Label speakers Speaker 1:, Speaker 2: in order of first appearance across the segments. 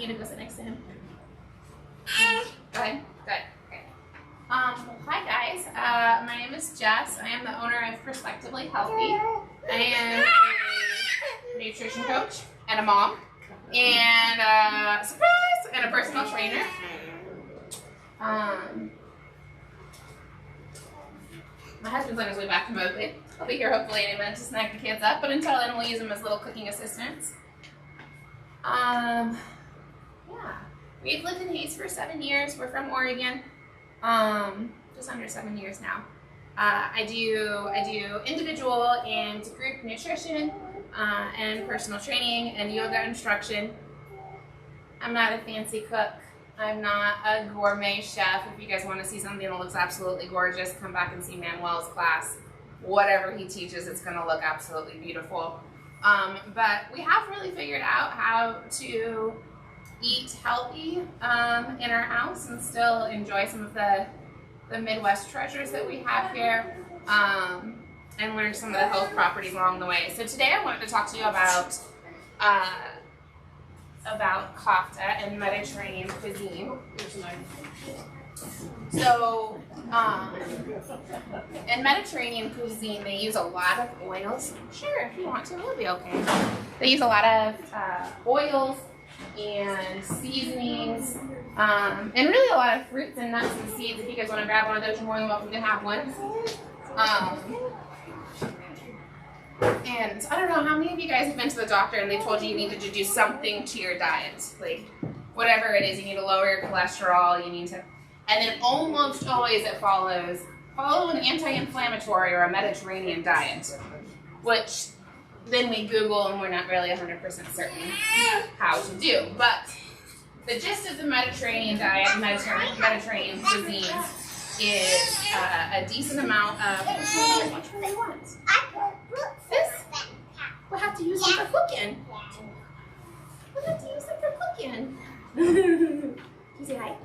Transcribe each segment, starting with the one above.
Speaker 1: you to go sit next to him. Go ahead. Good. Okay. Hi guys. My name is Jess. I am the owner of Prospectively Healthy. I am a nutrition coach and a mom and surprise, and a personal trainer. My husband's on his way back from Moffitt. I'll be here hopefully in a minute to snack the kids up, but until then we'll use them as little cooking assistants. Yeah. We've lived in Hayes for 7 years. We're from Oregon. Just under 7 years now. I do individual and group nutrition and personal training and yoga instruction. I'm not a fancy cook. I'm not a gourmet chef. If you guys want to see something that looks absolutely gorgeous, come back and see Manuel's class. Whatever he teaches, it's going to look absolutely beautiful. But we have really figured out how to eat healthy in our house and still enjoy some of the Midwest treasures that we have here, and learn some of the health properties along the way. So today I wanted to talk to you about kafta and Mediterranean cuisine. So in Mediterranean cuisine, they use a lot of oils. Sure, if you want to, it'll be okay. They use a lot of oils and seasonings, and really a lot of fruits and nuts and seeds. If you guys want to grab one of those, you're more than welcome to have one. And I don't know how many of you guys have been to the doctor and they told you needed to do something to your diet, like whatever it is. You need to lower your cholesterol. You need to, and then almost always it follow an anti-inflammatory or a Mediterranean diet, which then we Google and we're not really 100% certain how to do. But the gist of the Mediterranean diet, Mediterranean cuisine, is a decent amount of. Which one do you want? This? We'll have to use them for cooking. We'll have to use them for cooking. Can you say hi?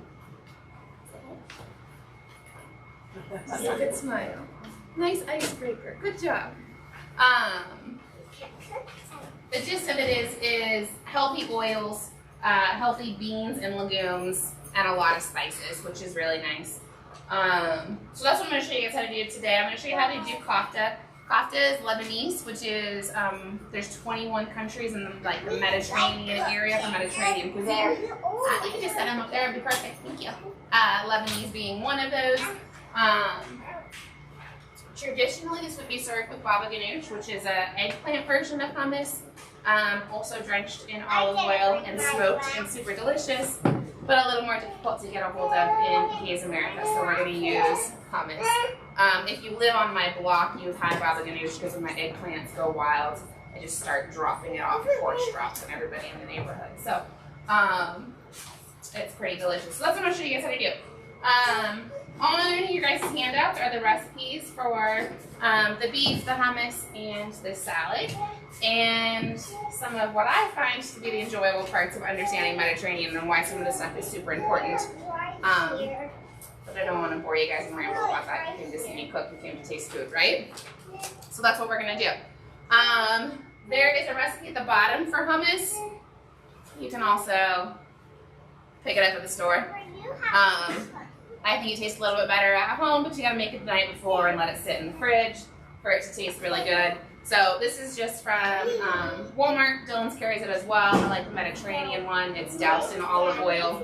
Speaker 1: That's a good smile. Nice icebreaker. Good job. The gist of it is healthy oils, healthy beans and legumes, and a lot of spices, which is really nice. So that's what I'm going to show you guys how to do today. I'm going to show you how to do kafta. Kafta is Lebanese, which is, there's 21 countries in the Mediterranean area for Mediterranean cuisine. You can just set them up there, it'd be perfect, thank you. Lebanese being one of those. Traditionally, this would be served with baba ganoush, which is an eggplant version of hummus, also drenched in olive oil and smoked and super delicious, but a little more difficult to get a hold of in Hayes, America, so we're going to use hummus. If you live on my block, use high baba ganoush because when my eggplants go wild, I just start dropping it off torch drops on everybody in the neighborhood. So it's pretty delicious. So that's what I'm going to show you guys how to do. On your guys' handouts are the recipes for the beef, the hummus, and the salad, and some of what I find to be the enjoyable parts of understanding Mediterranean and why some of this stuff is super important. But I don't want to bore you guys and ramble about that. You came to see me cook, you came to taste food, right? So that's what we're going to do. There is a recipe at the bottom for hummus. You can also pick it up at the store. I think it tastes a little bit better at home, but you gotta make it the night before and let it sit in the fridge for it to taste really good. So this is just from Walmart. Dylan's carries it as well. I like the Mediterranean one. It's doused in olive oil.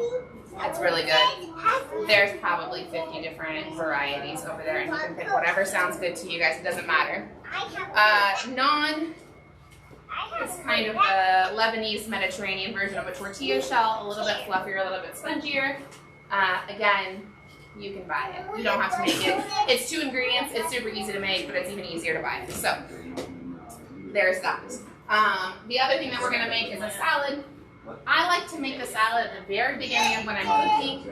Speaker 1: It's really good. There's probably 50 different varieties over there, and you can pick whatever sounds good to you guys. It doesn't matter. Naan is kind of a Lebanese Mediterranean version of a tortilla shell, a little bit fluffier, a little bit spongier. Again, you can buy it. You don't have to make it. It's 2 ingredients. It's super easy to make, but it's even easier to buy. So there's that. The other thing that we're going to make is a salad. I like to make the salad at the very beginning of when I'm cooking,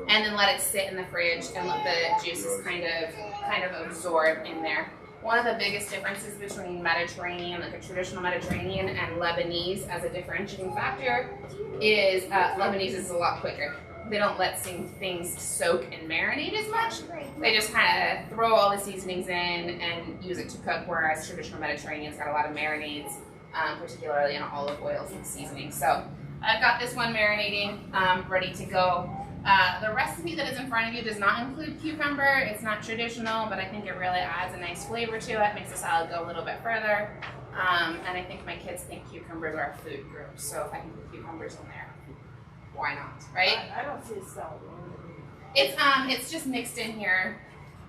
Speaker 1: and then let it sit in the fridge and let the juices kind of absorb in there. One of the biggest differences between Mediterranean, like a traditional Mediterranean, and Lebanese as a differentiating factor is Lebanese is a lot quicker. They don't let things soak and marinate as much. They just kind of throw all the seasonings in and use it to cook, whereas traditional Mediterranean's got a lot of marinades, particularly in olive oils and seasonings. So I've got this one marinating, ready to go. The recipe that is in front of you does not include cucumber. It's not traditional, but I think it really adds a nice flavor to it, makes the salad go a little bit further. And I think my kids think cucumbers are a food group, so if I can put cucumbers in there, why not, right?
Speaker 2: I don't see a salad.
Speaker 1: It's just mixed in here,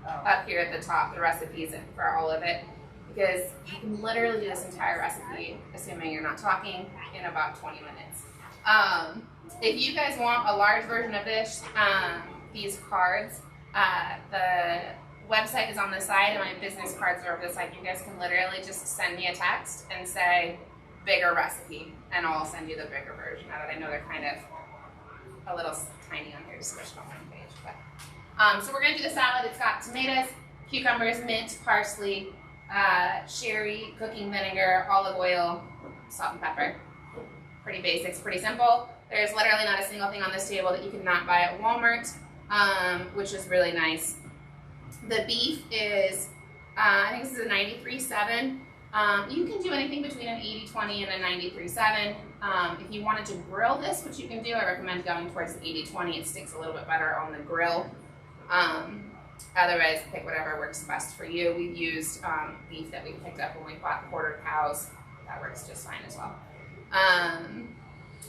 Speaker 1: up here at the top, the recipes for all of it, because you can literally do this entire recipe, assuming you're not talking, in about 20 minutes. If you guys want a large version of this, these cards, the website is on the side and my business cards are over the side. You guys can literally just send me a text and say, bigger recipe, and I'll send you the bigger version of it. I know they're kind of a little tiny on here, squished on one page. But, so we're gonna do the salad. It's got tomatoes, cucumbers, mint, parsley, sherry, cooking vinegar, olive oil, salt and pepper. Pretty basics, pretty simple. There's literally not a single thing on this table that you could not buy at Walmart, which is really nice. The beef is, I think this is a 93.7. You can do anything between an 80-20 and a 93.7. If you wanted to grill this, which you can do, I recommend going towards the 80-20. It sticks a little bit better on the grill. Otherwise, pick whatever works best for you. We've used beef that we picked up when we bought quarter cows. That works just fine as well.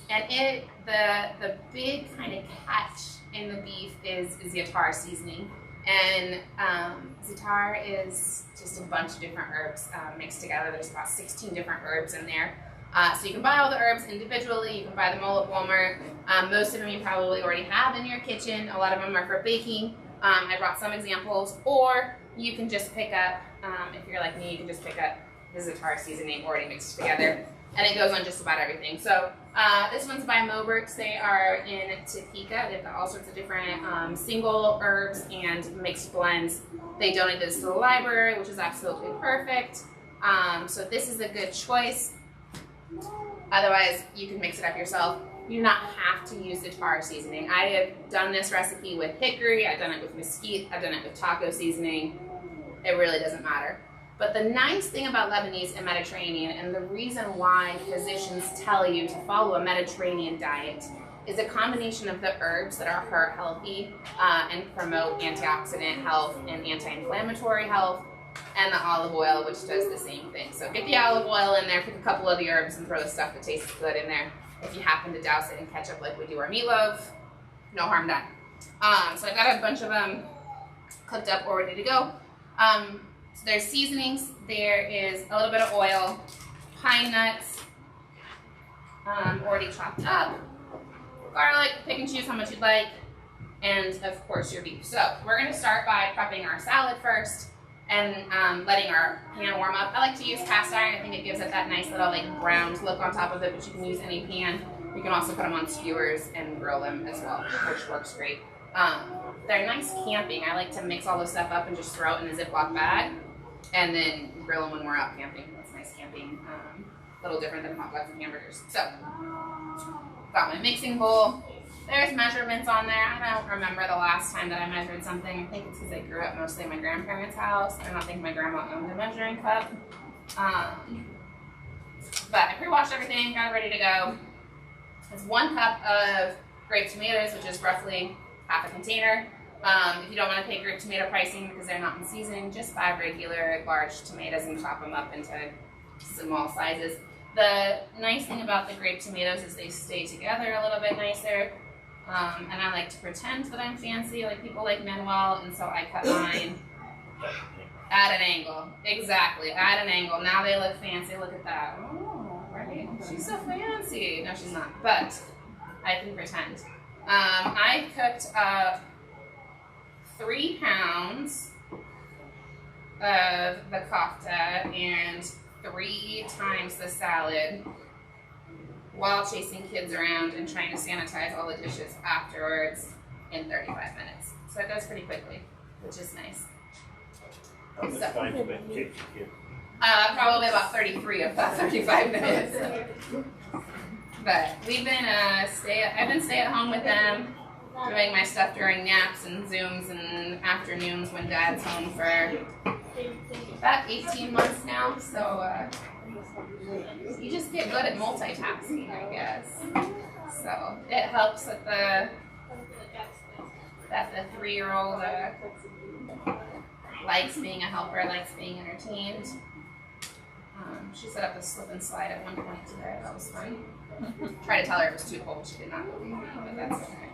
Speaker 1: And the big kind of catch in the beef is za'atar seasoning. And za'atar is just a bunch of different herbs mixed together. There's about 16 different herbs in there. So you can buy all the herbs individually. You can buy them all at Walmart. Most of them you probably already have in your kitchen. A lot of them are for baking. I brought some examples. Or you can just pick up, if you're like me, you can just pick up the za'atar seasoning already mixed together. And it goes on just about everything. So this one's by Moffitt. They are in Topeka. They've got all sorts of different single herbs and mixed blends. They donated this to the library, which is absolutely perfect. So this is a good choice. Otherwise, you can mix it up yourself. You do not have to use za'atar seasoning. I have done this recipe with hickory. I've done it with mesquite. I've done it with taco seasoning. It really doesn't matter. But the nice thing about Lebanese and Mediterranean, and the reason why physicians tell you to follow a Mediterranean diet, is a combination of the herbs that are heart healthy and promote antioxidant health and anti-inflammatory health, and the olive oil, which does the same thing. So get the olive oil in there, pick a couple of the herbs, and throw the stuff that tastes good in there. If you happen to douse it in ketchup like we do our meatloaf, no harm done. So I've got a bunch of them cooked up or ready to go. So there's seasonings. There is a little bit of oil, pine nuts, already chopped up, garlic, pick and choose how much you'd like, and of course your beef. So we're going to start by prepping our salad first and letting our pan warm up. I like to use cast iron. I think it gives it that nice little like browned look on top of it, but you can use any pan. You can also put them on skewers and grill them as well, which works great. They're nice camping. I like to mix all this stuff up and just throw it in a Ziploc bag and then grill them when we're out camping. That's nice camping. A little different than hot dogs and hamburgers. So, got my mixing bowl. There's measurements on there. I don't remember the last time that I measured something. I think it's because I grew up mostly in my grandparents' house. I don't think my grandma owned a measuring cup. But I pre-washed everything, got it ready to go. It's 1 cup of grape tomatoes, which is roughly half a container. If you don't want to pay grape tomato pricing because they're not in season, just buy regular large tomatoes and chop them up into small sizes. The nice thing about the grape tomatoes is they stay together a little bit nicer. And I like to pretend that I'm fancy, like people like Manuel, and so I cut mine at an angle. Exactly, at an angle. Now they look fancy. Look at that. Oh, right. She's so fancy. No, she's not, but I can pretend. I cooked up 3 pounds of the kafta and 3 times the salad while chasing kids around and trying to sanitize all the dishes afterwards in 35 minutes. So it goes pretty quickly, which is nice.
Speaker 3: How much time do they take to get?
Speaker 1: Probably about 33 of that 35 minutes. But we've been I've been stay at home with them, doing my stuff during naps and Zooms and afternoons when Dad's home for about 18 months now. So You just get good at multitasking, I guess. So it helps that the 3-year-old likes being a helper, likes being entertained. She set up a slip and slide at one point today. That was fun. Tried to tell her it was too cold. She did not believe me, but that's okay.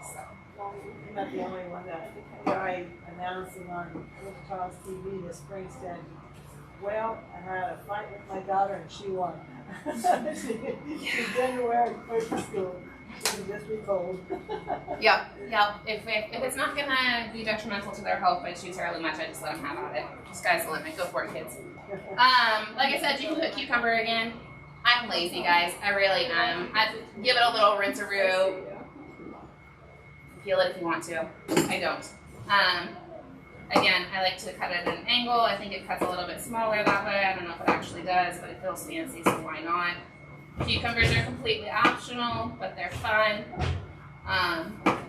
Speaker 1: So.
Speaker 2: I'm not the only one. That guy announcing on Wichita's TV this spring said, well, I had a fight with my daughter and she won. She didn't wear it to school. She can just be cold.
Speaker 1: Yep. If it's not going to be detrimental to their health by too terribly much, I just let them have at it. Sky's the limit. Go for it, kids. Like I said, you can put cucumber again. I'm lazy, guys. I really am. I give it a little rinse-a-roo. Peel it if you want to. I don't. Again, I like to cut it at an angle. I think it cuts a little bit smaller that way. I don't know if it actually does, but it feels fancy, so why not? Cucumbers are completely optional, but they're fun.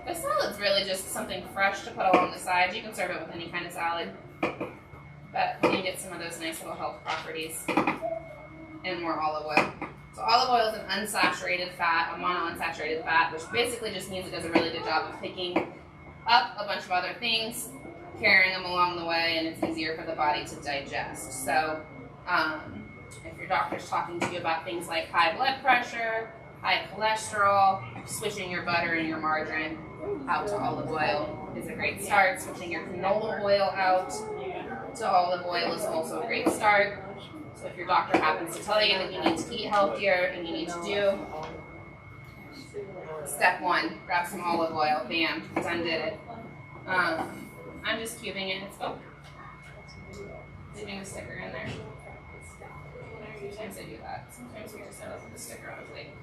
Speaker 1: The salad's really just something fresh to put along the sides. You can serve it with any kind of salad, but you can get some of those nice little health properties. And more olive oil. So olive oil is an unsaturated fat, a monounsaturated fat, which basically just means it does a really good job of picking up a bunch of other things, carrying them along the way, and it's easier for the body to digest. So if your doctor's talking to you about things like high blood pressure, high cholesterol, switching your butter and your margarine out to olive oil is a great start. Switching your canola oil out to olive oil is also a great start. So if your doctor happens to tell you that you need to eat healthier and you need to do step 1, grab some olive oil, bam, done did it. I'm just cubing it, it's fun. Leaving a sticker in there. Sometimes I do that. Sometimes we just end up with a sticker on the plate.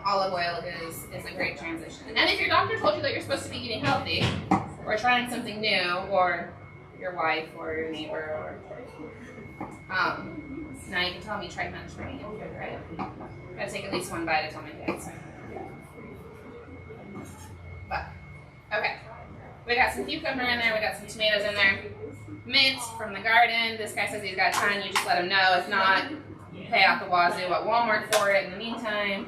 Speaker 1: Olive oil is a great transition. And if your doctor told you that you're supposed to be eating healthy, or trying something new, or your wife or your neighbor, or now you can tell me try Mediterranean food, right? Gotta take at least one bite to tell my kids. But okay, we got some cucumber in there, we got some tomatoes in there, mint from the garden. This guy says he's got a ton. You just let him know. If not, pay out the wazoo at Walmart for it. In the meantime,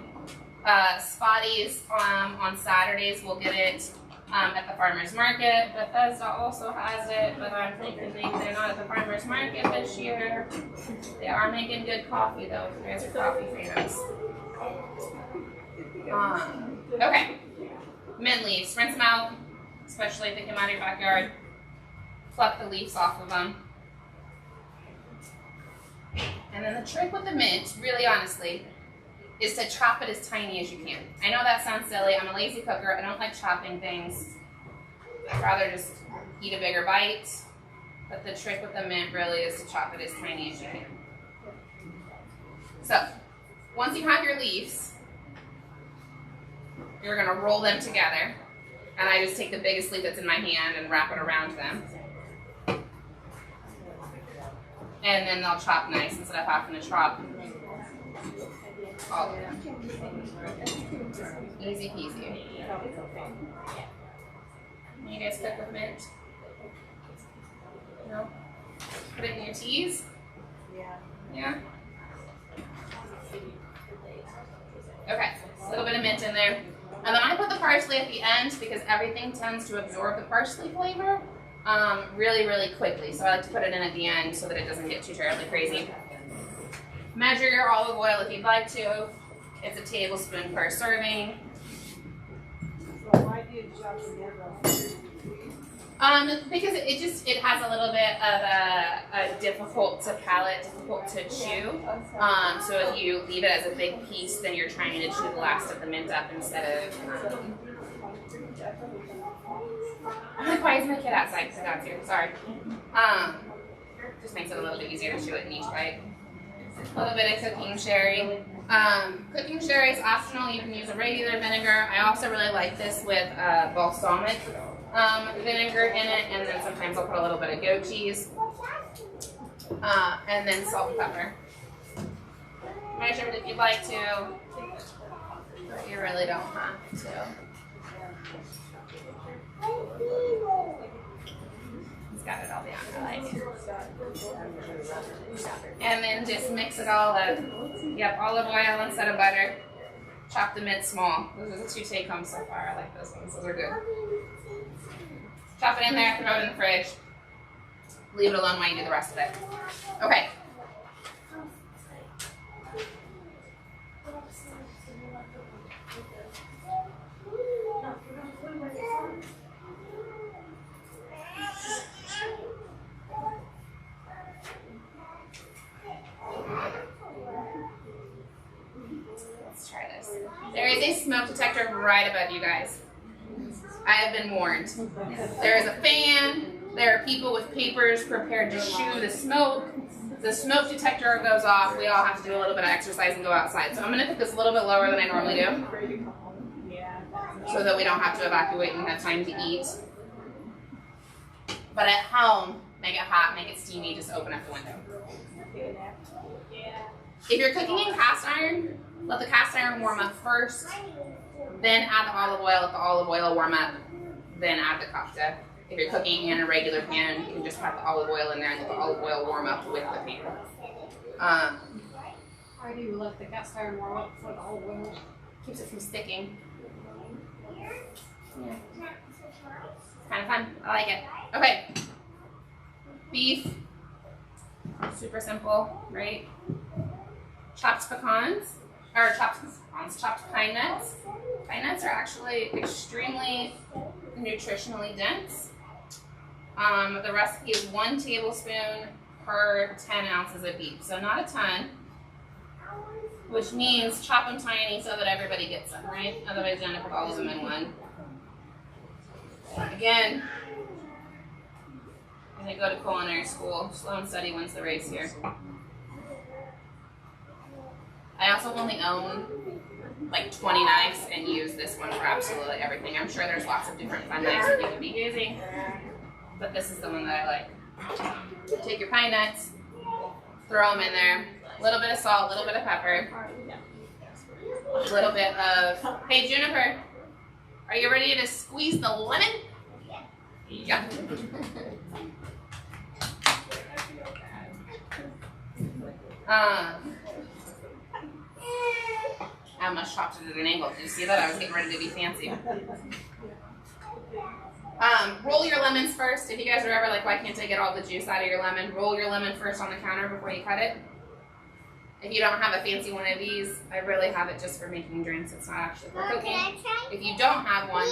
Speaker 1: Spotty's on Saturdays. We'll get it at the farmer's market. Bethesda also has it, but I'm thinking they're not at the farmer's market this year. They are making good coffee, though, if you guys are coffee fans. Okay. Mint leaves. Rinse them out, especially if they come out of your backyard. Pluck the leaves off of them. And then the trick with the mint, really honestly, is to chop it as tiny as you can. I know that sounds silly. I'm a lazy cooker. I don't like chopping things. I'd rather just eat a bigger bite. But the trick with the mint really is to chop it as tiny as you can. So, once you have your leaves, you're going to roll them together. And I just take the biggest leaf that's in my hand and wrap it around them. And then they'll chop nice instead of having to chop all of them. Easy peasy. You guys cook with mint? No? Put it in your teas? Yeah? Okay, a little bit of mint in there. And then I put the parsley at the end because everything tends to absorb the parsley flavor really, really quickly. So I like to put it in at the end so that it doesn't get too terribly crazy. Measure your olive oil if you'd like to. It's a tablespoon per serving.
Speaker 2: So why do you chop together?
Speaker 1: Because it has a little bit of a difficult to palate, difficult to chew. So if you leave it as a big piece, then you're trying to chew the last of the mint up instead of. I'm like, why is my kid outside? Because I got here. Sorry. Just makes it a little bit easier to chew it in each bite. A little bit of cooking sherry. Cooking sherry is optional. You can use a regular vinegar. I also really like this with balsamic vinegar in it, and then sometimes I'll put a little bit of goat cheese, and then salt and pepper. Measure it if you'd like to, but you really don't have to. These got it all down. I like it. And then just mix it all up. Yep, olive oil instead of butter. Chop the mint small. Those are the 2 take home so far. I like those ones. Those are good. Chop it in there, throw it in the fridge. Leave it alone while you do the rest of it. Okay. Let's try this. There is a smoke detector right above you guys. I have been warned. There is a fan. There are people with papers prepared to shoo the smoke. The smoke detector goes off. We all have to do a little bit of exercise and go outside. So I'm going to put this a little bit lower than I normally do, so that we don't have to evacuate and have time to eat. But at home, make it hot, make it steamy, just open up the window. If you're cooking in cast iron, let the cast iron warm up first, then add the olive oil, let the olive oil warm up, then add the kafta. If you're cooking in a regular pan, you can just put the olive oil in there and let the olive oil warm up with the pan.
Speaker 4: Why do you let the cast iron warm up before the olive oil?
Speaker 1: Keeps it from sticking. Yeah. Kind of fun. I like it. Okay. Beef. Super simple, right? Chopped pecans, or chopped pine nuts. Pine nuts are actually extremely nutritionally dense. The recipe is 1 tablespoon per 10 ounces of beef, so not a ton, which means chop them tiny so that everybody gets them, right? Otherwise you end up with all of them in one. Again, I'm gonna go to culinary school. Slow and steady wins the race here. I also only own like 20 knives and use this one for absolutely everything. I'm sure there's lots of different fun knives that you could be using, but this is the one that I like. Take your pine nuts, throw them in there, a little bit of salt, a little bit of pepper, a little bit of, hey Juniper, are you ready to squeeze the lemon? Yeah. I almost chopped it at an angle. Did you see that? I was getting ready to be fancy. Roll your lemons first. If you guys are ever like, why can't I get all the juice out of your lemon? Roll your lemon first on the counter before you cut it. If you don't have a fancy one of these, I really have it just for making drinks. It's not actually for cooking. If you don't have one,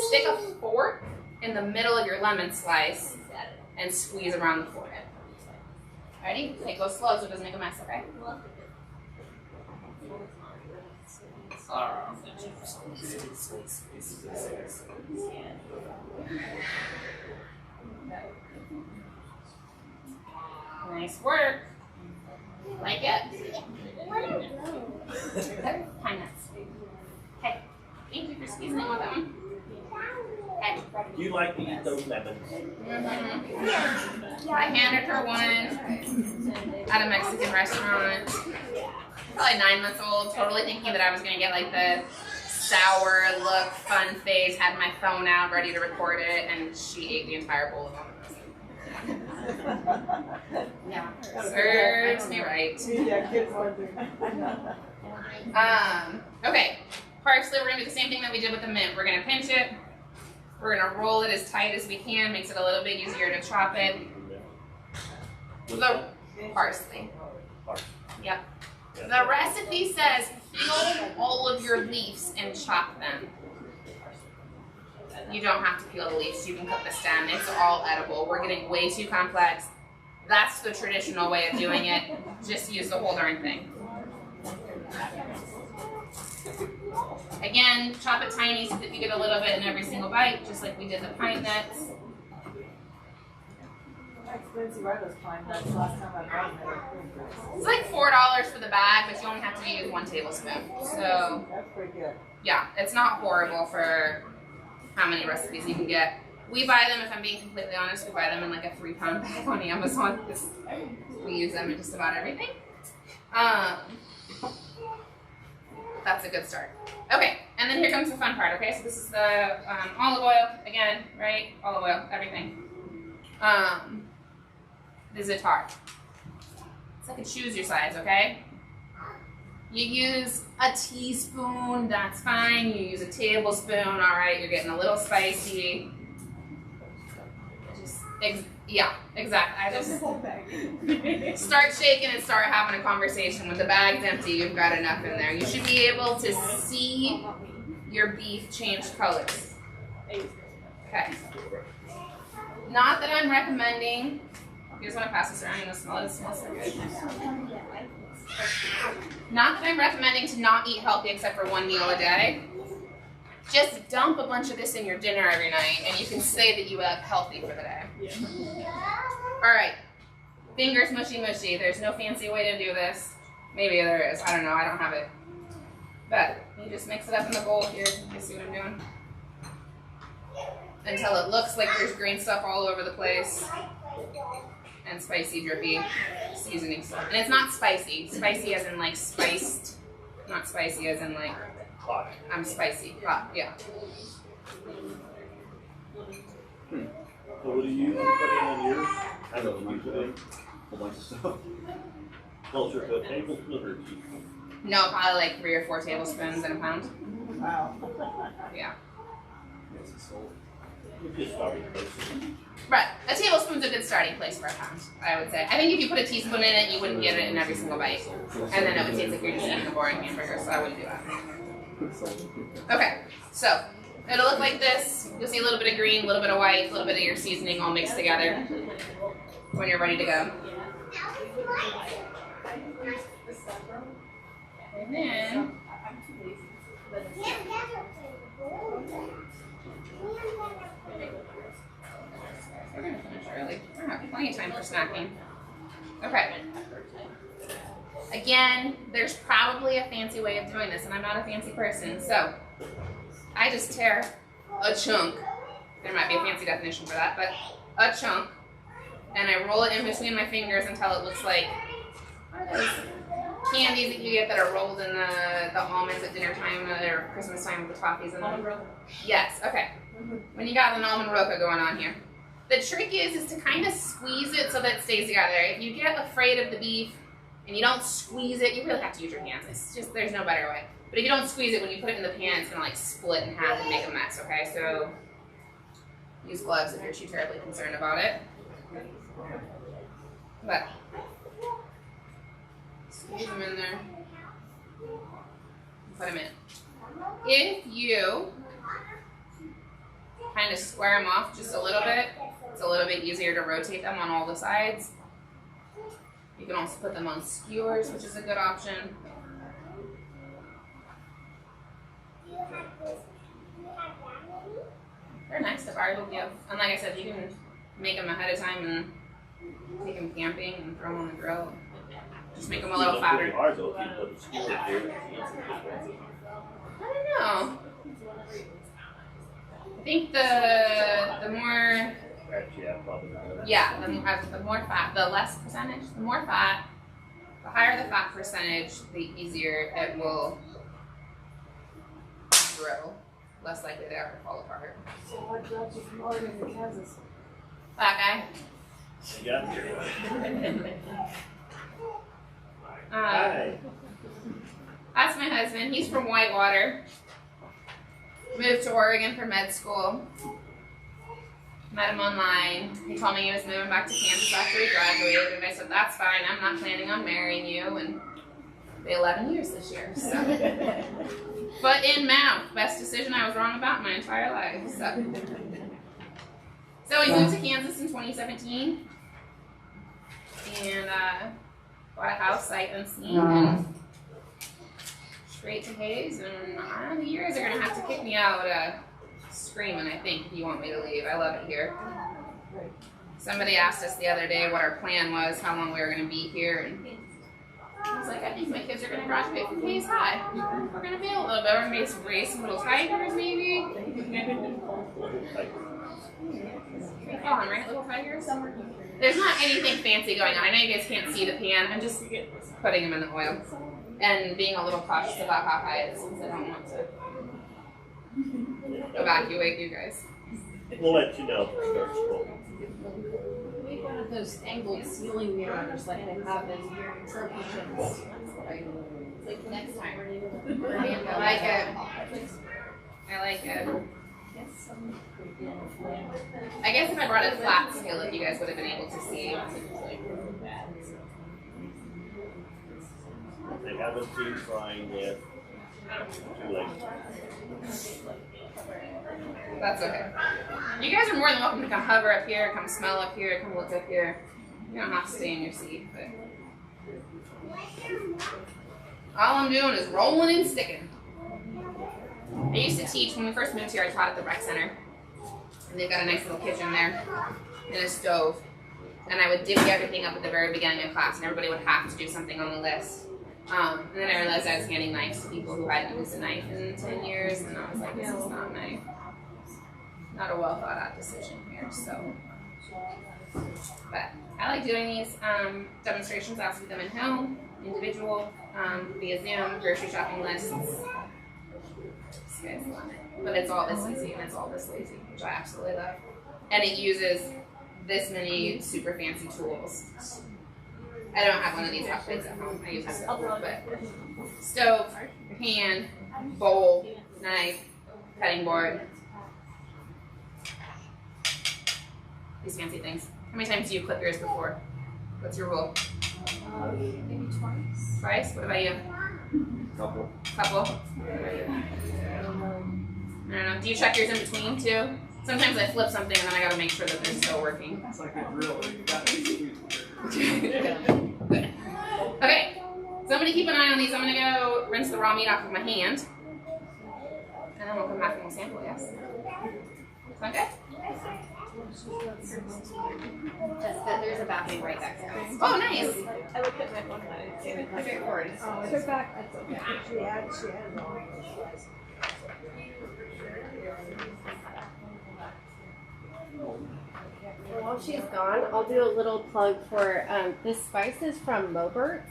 Speaker 1: stick a fork in the middle of your lemon slice and squeeze around the forehead. Ready? Okay, go slow so it doesn't make a mess, okay? Nice work. Like it? Pine nuts. Okay. Thank you for squeezing it with that one. Okay.
Speaker 3: Do you like to eat those lemons?
Speaker 1: Mm-hmm. I handed her one at a Mexican restaurant. Probably 9 months old, totally thinking that I was going to get like the sour look, fun face, had my phone out ready to record it, and she ate the entire bowl of them. Yeah, serves me right. Okay, parsley, we're going to do the same thing that we did with the mint. We're going to pinch it. We're going to roll it as tight as we can, makes it a little bit easier to chop it. The parsley. Yep. The recipe says peel all of your leaves and chop them. You don't have to peel the leaves, you can cut the stem. It's all edible. We're getting way too complex. That's the traditional way of doing it. Just use the whole darn thing. Again, chop it tiny so that you get a little bit in every single bite, just like we did the pine nuts.
Speaker 2: Expensive are those pine nuts? Last time I bought them,
Speaker 1: It's like $4 for the bag, but you only have to use 1 tablespoon. So
Speaker 2: that's pretty good.
Speaker 1: yeah, it's not horrible for how many recipes you can get. We buy them, if I'm being completely honest, we buy them in like a 3-pound bag on Amazon because we use them in just about everything. That's a good start. Okay, and then here comes the fun part, okay? So this is the olive oil, again, right? Olive oil, everything. the za'atar. It's like a choose your size, okay? You use a teaspoon, that's fine. You use a tablespoon, all right, you're getting a little spicy. Yeah, exactly. I just start shaking and start having a conversation. When the bag's empty, you've got enough in there. You should be able to see your beef change colors. Okay. Not that I'm recommending. You just want to pass this around, you'll smell it. It smells so good. Not that I'm recommending to not eat healthy except for one meal a day. Just dump a bunch of this in your dinner every night and you can say that you ate healthy for the day. Alright, fingers mushy mushy. There's no fancy way to do this. Maybe there is, I don't know, I don't have it. But you just mix it up in the bowl here. You see what I'm doing? Until it looks like there's green stuff all over the place. And spicy, drippy seasoning stuff. And it's not spicy. Spicy as in like spiced. Not spicy as in like
Speaker 3: Hot.
Speaker 1: I'm spicy. Hot, yeah.
Speaker 3: So what do you put in on yours? How much do you put in?
Speaker 5: A bunch of stuff.
Speaker 3: Closer to a tablespoon or teaspoon?
Speaker 1: No, probably like 3 or 4 tablespoons in a pound.
Speaker 2: Wow.
Speaker 1: Yeah.
Speaker 3: We're just starting place.
Speaker 1: Right. A tablespoon's a good starting place for a pound, I would say. I think if you put a teaspoon in it, you wouldn't get it in every single bite. And then it would taste like you're just eating a boring hamburger, so I wouldn't do that. Okay, so it'll look like this. You'll see a little bit of green, a little bit of white, a little bit of your seasoning all mixed together when you're ready to go. And then we're gonna finish early. We're gonna have plenty of time for snacking. Okay. Again, there's probably a fancy way of doing this, and I'm not a fancy person, so I just tear a chunk. There might be a fancy definition for that, but a chunk, and I roll it in between my fingers until it looks like those candies that you get that are rolled in the almonds at dinner time or Christmas time with the toffees in them. Yes, okay. When you got an almond roca going on here. The trick is to kind of squeeze it so that it stays together. If you get afraid of the beef and you don't squeeze it, you really have to use your hands. It's just, there's no better way. But if you don't squeeze it, when you put it in the pan, it's gonna like split in half and make a mess, okay? So use gloves if you're too terribly concerned about it. But squeeze them in there. Put them in. If you kind of square them off just a little bit, it's a little bit easier to rotate them on all the sides. You can also put them on skewers, which is a good option. They're nice to barbecue. And like I said, you can make them ahead of time and take them camping and throw them on the grill. Just make them a little fatter.
Speaker 3: Hard though if you put the skewer here.
Speaker 1: I don't know. I think the more,
Speaker 3: Yeah, probably.
Speaker 1: yeah, the more fat, the less percentage, the more fat, the higher the fat percentage, the easier it will grill. Less likely they are to fall apart.
Speaker 2: So what brought you from Oregon to Kansas?
Speaker 1: That guy.
Speaker 3: Yeah.
Speaker 1: Uh, that's my husband. He's from Whitewater. Moved to Oregon for med school. Met him online. He told me he was moving back to Kansas after he graduated, and I said, that's fine. I'm not planning on marrying you. And it'll be 11 years this year. So. But in mouth, best decision I was wrong about my entire life. So we moved to Kansas in 2017. And bought a house sight unseen. And straight to Hayes, and the years are gonna have to kick me out screaming, I think, if you want me to leave. I love it here. Somebody asked us the other day what our plan was, how long we were gonna be here, and I was like, I think my kids are gonna graduate from Hayes High. We're gonna be a little bit, we're gonna raise some little tigers, maybe. Oh, I'm right, little tigers. There's not anything fancy going on. I know you guys can't see the pan. I'm just putting them in the oil. And being a little cautious about how high it is since I don't want to evacuate you guys.
Speaker 3: We'll let you know if it starts rolling.
Speaker 4: of those angled ceiling mirrors like they have in trophy kitchens. Like next time.
Speaker 1: I like it. I like it. I guess if I brought a flat skillet, you guys would have been able to see.
Speaker 3: They haven't seen frying yet. Too late.
Speaker 1: That's okay. You guys are more than welcome to come hover up here, come smell up here, come look up here. You don't have to stay in your seat, but all I'm doing is rolling and sticking. I used to teach, when we first moved here, I taught at the rec center. And they've got a nice little kitchen there and a stove. And I would divvy everything up at the very beginning of class, and everybody would have to do something on the list. And then I realized I was handing knives to people who hadn't used a knife in 10 years, and I was like, this is not a well thought out decision here. So, but I like doing these demonstrations. I also do them at home, individual, via Zoom, grocery shopping lists. This guy's love it. But it's all this easy and it's all this lazy, which I absolutely love. And it uses this many super fancy tools. I don't have one of these hot plates at home. I use a couple, but stove, pan, bowl, knife, cutting board. These fancy things. How many times do you clip yours before? What's your rule?
Speaker 4: Maybe twice.
Speaker 1: Twice? What about you?
Speaker 3: Couple.
Speaker 1: Couple? I don't know. Do you check yours in between too? Sometimes I flip something and then I gotta make sure that they're still working.
Speaker 5: It's like a drill. You got
Speaker 1: Okay, so I'm gonna keep an eye on these. I'm gonna go rinse the raw meat off of my hand. And then we'll come back and we'll sample, yes? Sound good?
Speaker 6: Jessica, there's a bathroom right back there.
Speaker 1: Oh, nice.
Speaker 7: I looked at my phone and I didn't see it. Okay, forward.
Speaker 2: Oh, it's back. That's okay. She had it on.
Speaker 6: While she's gone, I'll do a little plug for this spice is from Moffitt.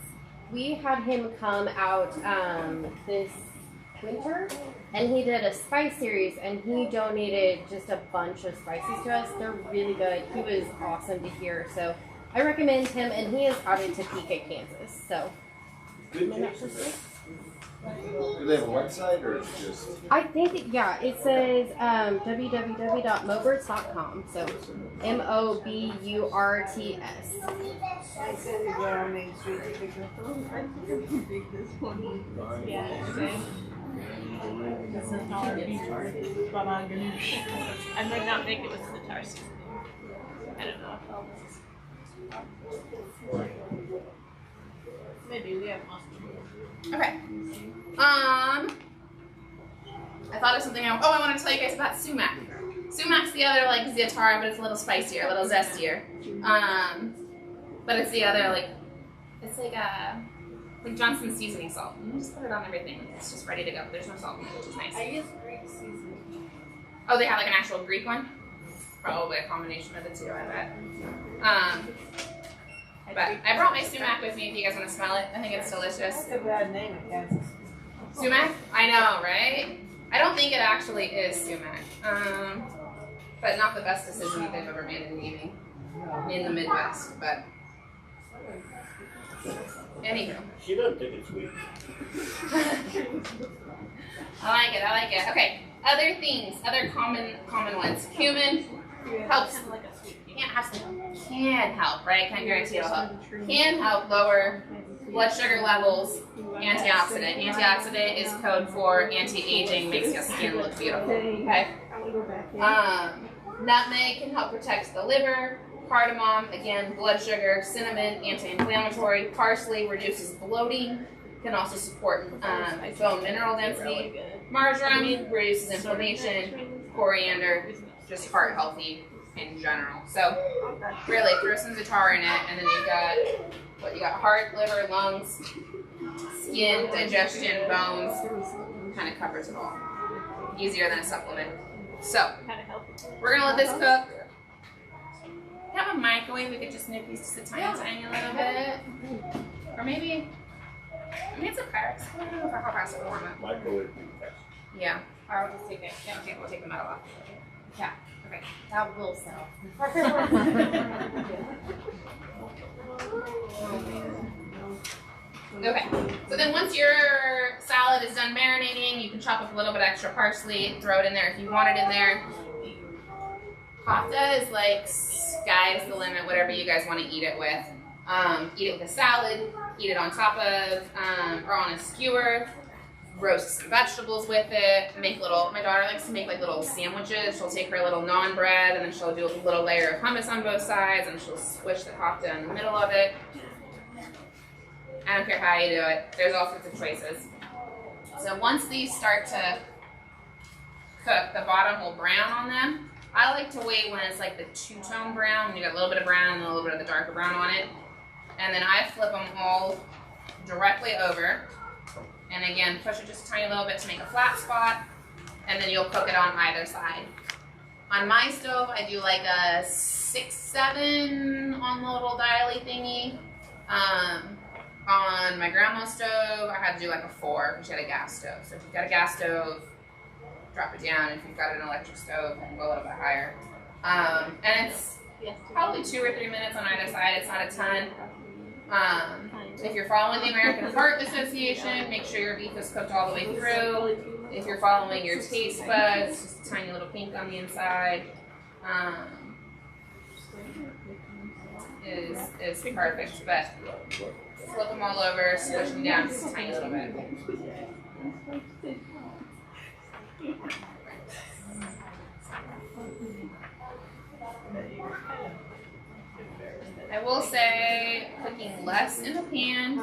Speaker 6: We had him come out this winter, and he did a spice series, and he donated just a bunch of spices to us. They're really good. He was awesome to hear, so I recommend him, and he is out in Topeka, Kansas. So,
Speaker 3: Good taste.
Speaker 5: Do they have a website or is it just?
Speaker 6: I think it says www.moberts.com. So Moburts.
Speaker 2: I said it there on Main Street.
Speaker 7: Yeah, okay. This is how it gets started. But I might not make it with the tar seasoning. I don't know. Maybe we have mustard.
Speaker 1: Okay. I thought of something. I wanted to tell you guys about sumac. Sumac's the other like za'atar, but it's a little spicier, a little zestier. But it's the other it's like Johnson's seasoning salt. You just put it on everything. It's just ready to go. There's no salt in it, which is nice.
Speaker 7: I use Greek seasoning.
Speaker 1: Oh, they have like an actual Greek one? Probably a combination of the two, I bet. But I brought my sumac with me if you guys want to smell it. I think it's delicious.
Speaker 2: That's a bad name in Kansas.
Speaker 1: Sumac? I know, right? I don't think it actually is sumac. But not the best decision that they've ever made in gaming in the Midwest. But anywho.
Speaker 3: She doesn't think it's sweet.
Speaker 1: I like it. Okay. Other things, other common ones. Cumin helps.
Speaker 7: Kind of like a sweet
Speaker 1: Can help, right? Can't guarantee it'll help. Can help lower blood sugar levels. Antioxidant. Antioxidant is code for anti-aging, makes your skin look beautiful. Okay. Nutmeg can help protect the liver. Cardamom, again, blood sugar. Cinnamon, anti-inflammatory. Parsley reduces bloating. Can also support bone mineral density. Marjoram reduces inflammation. Coriander, just heart healthy in general. So really throw some za'atar in it, and then you've got you got heart, liver, lungs, skin, digestion, bones. Kind of covers it all. Easier than a supplement. So we're gonna let this cook. If you have a microwave, we could just nip these just a tiny little bit. Or maybe it's a Pyrex. I don't know if our hot pass will warm up.
Speaker 3: Microwave.
Speaker 1: Yeah. Or we'll just take it. Yeah, okay, we'll take the metal off.
Speaker 6: Okay, that will sell.
Speaker 1: Okay, so then once your salad is done marinating, you can chop up a little bit extra parsley, throw it in there if you want it in there. Kafta is like sky's the limit, whatever you guys want to eat it with. Eat it with a salad, eat it on top of, or on a skewer, roast some vegetables with it, make little, my daughter likes to make like little sandwiches. She'll take her little naan bread and then she'll do a little layer of hummus on both sides and she'll squish the kafta in the middle of it. I don't care how you do it. There's all sorts of choices. So once these start to cook, the bottom will brown on them. I like to wait when it's like the two-tone brown, when you got a little bit of brown and a little bit of the darker brown on it. And then I flip them all directly over. And again, push it just a tiny little bit to make a flat spot. And then you'll cook it on either side. On my stove, I do like a 6-7 on the little dial-y thingy. On my grandma's stove, I had to do like a 4 because she had a gas stove. So if you've got a gas stove, drop it down. If you've got an electric stove, then go a little bit higher. And it's probably 2 or 3 minutes on either side. It's not a ton. If you're following the American Heart Association, make sure your beef is cooked all the way through. If you're following your taste buds, just a tiny little pink on the inside. Is perfect, but flip them all over, squish them down just a tiny little bit. I will say cooking less in the pan,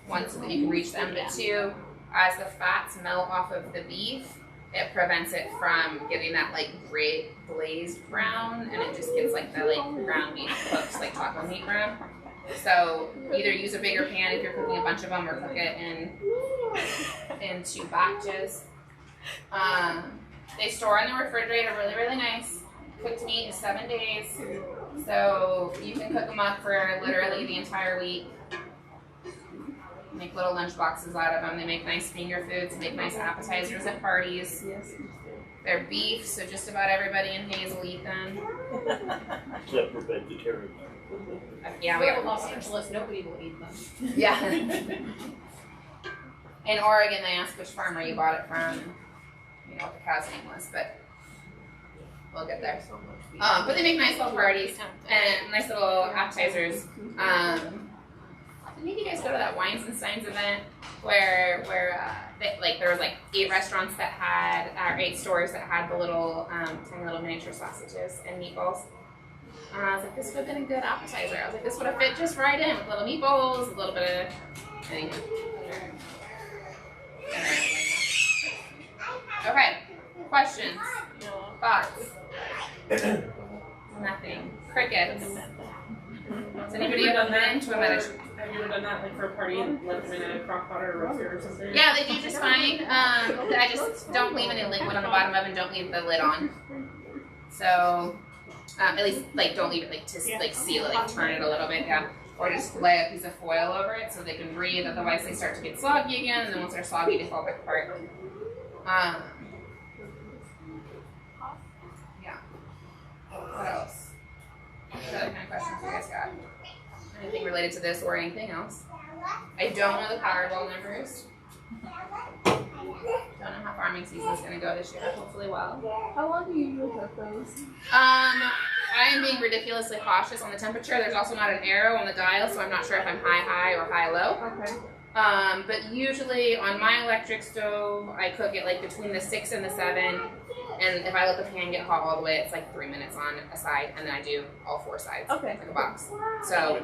Speaker 1: one, so that you can reach them, but two, as the fats melt off of the beef, it prevents it from getting that like great glazed brown, and it just gets like the like ground beef cooks like taco meat brown. So either use a bigger pan if you're cooking a bunch of them, or cook it in 2 batches. They store in the refrigerator really, really nice. Cooked meat is 7 days, so you can cook them up for literally the entire week. Make little lunch boxes out of them. They make nice finger foods, make nice appetizers at parties. They're beef, so just about everybody in Hayes will eat them.
Speaker 3: Except for vegetarians.
Speaker 1: Yeah, we got
Speaker 4: Los Angeles, nobody will eat them.
Speaker 1: Yeah. In Oregon, they ask which farmer you bought it from, you know what the cow's name was, but we'll get there. But they make nice little parties and nice little appetizers. Did you guys go to that Wines and Steins event where there was like 8 restaurants that had, or 8 stores that had the little tiny little miniature sausages and meatballs. I was like, this would have been a good appetizer. I was like, this would have fit just right in with little meatballs, a little bit of anything. Okay, questions? Thoughts? Nothing. Crickets. Has anybody ever been to a meditation?
Speaker 8: Have you ever done that, like for a party and left them in a crock pot or a roaster or something?
Speaker 1: Yeah, they do just fine. I just don't leave any liquid on the bottom of it and don't leave the lid on. So, at least, like, don't leave it, like, to, like, seal it, like, turn it a little bit, yeah. Or just lay a piece of foil over it so they can breathe, otherwise they start to get soggy again, and then once they're soggy, they fall apart. Yeah. What else? What other kind of questions you guys got? Anything related to this or anything else? I don't know the Powerball numbers. Don't know how farming season is going to go this year. Hopefully well.
Speaker 7: How long do you usually cook those?
Speaker 1: I am being ridiculously cautious on the temperature. There's also not an arrow on the dial, so I'm not sure if I'm high or high-low.
Speaker 7: Okay.
Speaker 1: But usually on my electric stove, I cook it like between the 6 and the 7. And if I let the pan get hot all the way, it's like 3 minutes on a side, and then I do all 4 sides.
Speaker 7: Okay.
Speaker 1: Like a box. So,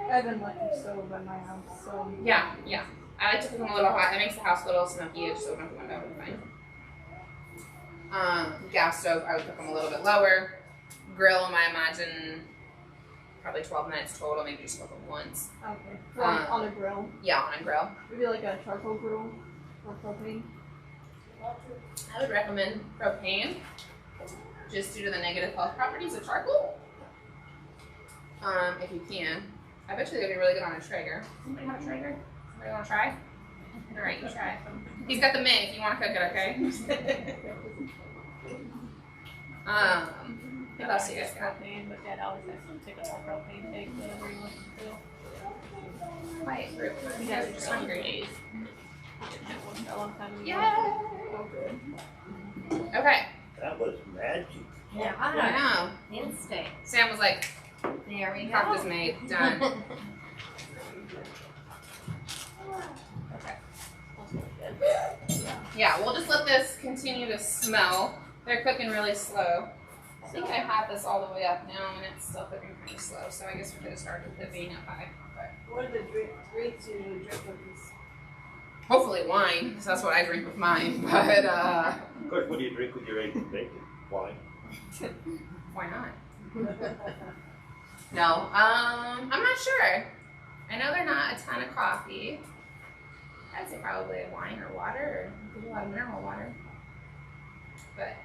Speaker 7: I have an electric stove at my house, so.
Speaker 1: yeah. I like to cook them a little hot. It makes the house a little smoky, so open up the window and fine. Gas stove, I would cook them a little bit lower. Grill them, I imagine, probably 12 minutes total, maybe just cook them once.
Speaker 7: Okay. On a grill.
Speaker 1: Yeah, on a grill.
Speaker 7: Maybe like a charcoal grill or propane.
Speaker 1: I would recommend propane, just due to the negative health properties of charcoal. If you can. I bet you they'd be really good on a Traeger. Anybody have a Traeger? Anybody want to try? All right, you try. He's got the mint if you want to cook it, okay? What else do you guys got?
Speaker 7: Propane, but Dad always has to take a propane tank whenever he wants to fill.
Speaker 1: Quiet group.
Speaker 7: He
Speaker 1: You
Speaker 7: does
Speaker 1: guys are
Speaker 7: it
Speaker 1: just
Speaker 7: for
Speaker 1: hungry.
Speaker 7: days. He didn't have one for a long time.
Speaker 1: Yeah. Okay.
Speaker 3: That was magic.
Speaker 1: I
Speaker 6: Yeah.
Speaker 1: know.
Speaker 6: Instinct.
Speaker 1: Sam was like,
Speaker 6: There we
Speaker 1: Kafta's
Speaker 6: go.
Speaker 1: made. Done. Okay. Yeah, we'll just let this continue to smell. They're cooking really slow. I think I have this all the way up now, and it's still cooking kind of slow. So I guess we could have started with it being up high. But
Speaker 2: What are the drinks you drink with these?
Speaker 1: hopefully wine, because that's what I drink with mine. But
Speaker 3: Of course, what do you drink with your eggs and bacon? Wine.
Speaker 1: why not? No, I'm not sure. I know they're not a ton of coffee. I'd say probably wine or water, or a lot of mineral water. But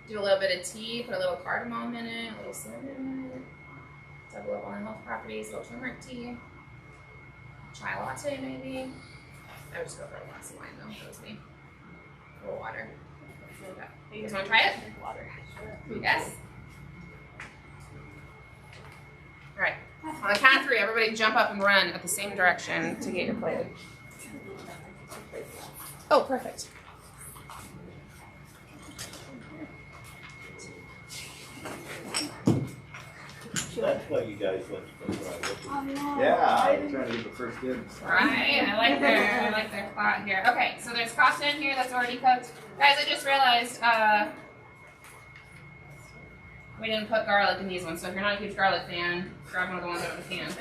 Speaker 1: do a little bit of tea, put a little cardamom in it, a little cinnamon in it. Double up on the health properties, a little turmeric tea. Chai latte maybe. I would just go for a glass of wine though, that was me. A little water. You guys wanna try it?
Speaker 7: Water.
Speaker 1: Yes? Alright. On the count of 3, everybody jump up and run at the same direction to get your plate. Oh, perfect.
Speaker 3: That's why you guys went to the
Speaker 5: Yeah, I was trying to get the first dibs.
Speaker 1: Right? I like their thought here. Okay, so there's pasta in here that's already cooked. Guys, I just realized we didn't put garlic in these ones, so if you're not a huge garlic fan, grab one of the ones out of the can.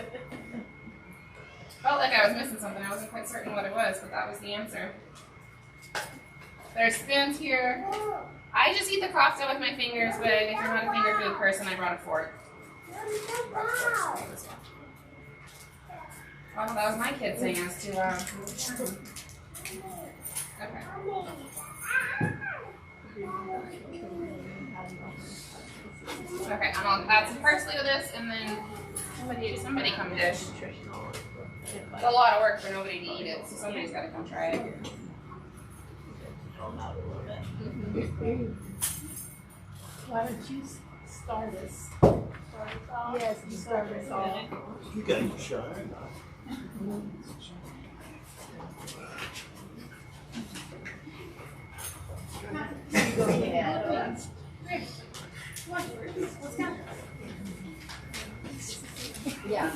Speaker 1: Felt like I was missing something. I wasn't quite certain what it was, but that was the answer. There's spoons here. I just eat the kafta with my fingers, but if you're not a finger food person, I brought a fork. Oh, that was my kid saying us too loud. Okay. Okay, and I'll add some parsley to this, and then somebody come dish. It's a lot of work for nobody to eat it, so somebody's got to come try it.
Speaker 7: Why don't you start us?
Speaker 2: Yes, you start this off.
Speaker 3: You guys are shy.
Speaker 2: You go ahead.
Speaker 6: Yeah.